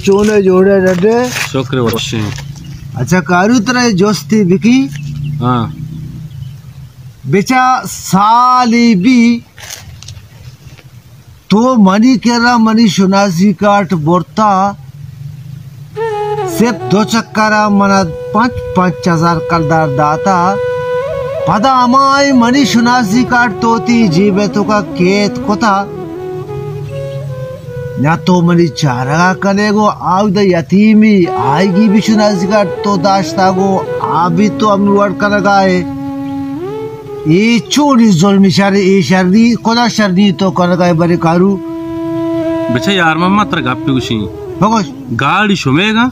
चोने जोड़े डे शुक्र वश्य। अच्छा कारू तरह जोस्ती बिकी हाँ बेचा साली भी तो मनी केरा मनी शुनासी काट बोरता सिर्फ 2 चक्करा मना 5,000 कलदार दाता पदा अमाई मनी शुनासी काट तोती जीवे तो का केत कोता ना तो मनी चारा कनेगो आव द यतीमी आएगी भी शुनासी काट तो दाश्ता गो आबी तो अमनुवर कनगाए ये चोरी जुल्मी शारी ये शर्दी कोना शर्दी तो कनगाए बरे कारू बेचा यार मम्मा तर गप्पी उसी बगोश गाड़ी शुमेगा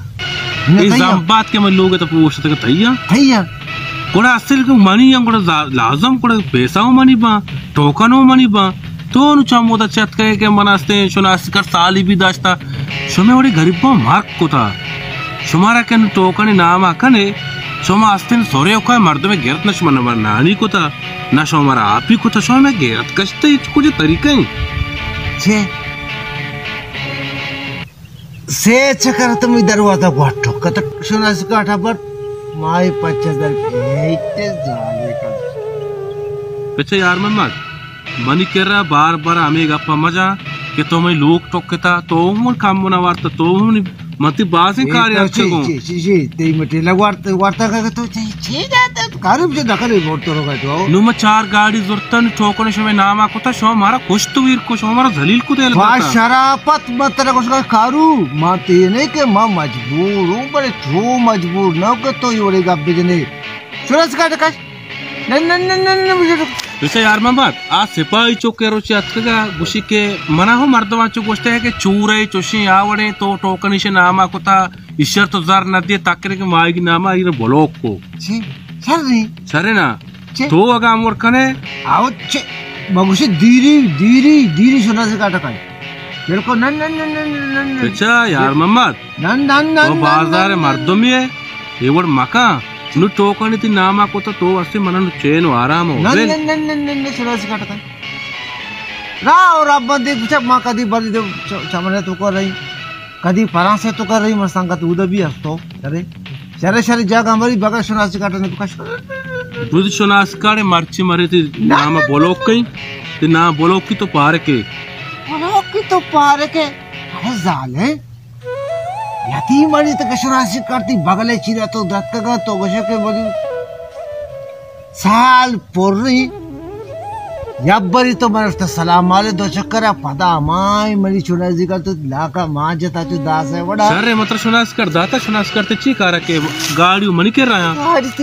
ये जंबात के मैं लोग तो पूछते के थैया कोड़ा असल के मनी हम कोड़ा लाजम कोड़ा पैसा हो मनी बा टोकन हो मनी बा तो नु चामोदा चत कहे के मनास्ते शुनासी कर साली भी दास्ता शुमे वड़ी गरीबों मार्क को था शुमारा के टोकन नाम आकने शुमा आस्ते सोरे ओका मर्द में गिरत नश मन नानी को था ना शुमारा आप ही को था शुमा में गिरत कष्टे कुछ तरीका ही छे से चक्कर तुम इधर हुआ था गुट्टो कत शुनासी काटा पर माई 5,000 इतने जाने का बेचा यार मम्मा मनी कर रहा बार बार हमें गप्पा मजा कि तो मैं लोग टोकता तो उमर काम बना वार्ता तो उमर मती बात ही कार्य अच्छे को जी ते मटे लगवारता वार्ता का तो छी जाता तो कारब जो दखल मोड़ तो होगा तो नुमा 4 गाड़ी जरूरतन ठोकने समय नाम आको था शो हमारा खुश तो वीर को शो हमारा जलील को दे लगता था शराफत मत तरह को कारू माते नहीं के मां मजबूर हूं बड़े ठो मजबूर न को तो योरे गप्पे जने सुरस का दकश न मुझे वैसे यार मैं बात आज सिपाही चौक के रोचे अतका गुशी के मना हो मर्दवा चौक गोष्टे है कि चूरे चोशी आवड़े तो टोकनी से नामा को था ईश्वर तो जार नदी ताकरे के माई की नामा इधर ब्लॉक को सरे ना तो अगा अमर कने आओ चे मगुशी दीरी सुना से काटा का बिल्कुल नन अच्छा यार मम्मा नन वो बाजार मर्दों में है ये वर्ड मका नु टोकनी ती नामा को तो असे मन चैन आराम हो नन सुना से काटा रा और अब देख जब मां कदी बड़ी दे चमने तो कर रही कदी परा से तो कर रही मर संगत उद भी हस्तो अरे शरे जगह हमारी बगा सुना से काटने तो कश दूध सुना से काटे मर्ची मरे ती नामा बोलो कहीं ते ना बोलो की तो पार के अरे जाले यती मरी तो कशुरासी करती बगले चिरा तो दत्तगा तो गशे के बोली साल पोर्री यब्बरी तो मरता सलाम वाले 2 चक्करा पदा माई मरी चुनाजी का तो लाका मां जता तो दास है बड़ा सर मतलब सुनास कर दाता सुनास करते ची कार के गाड़ी मनी कर रहा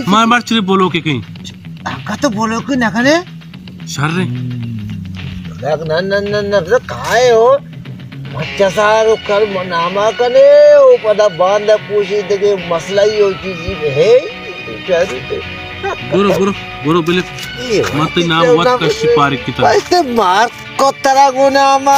मार मार चले बोलो के कहीं का तो बोलो कि ना करे सर रे न काहे हो बच्चा सारो कर नामा कने ओ पदा बांध पूछी ते मसला ही हो चीज है गुरु बिले मत नाम मत कर सिपारी की तरह मार को तरह गुनामा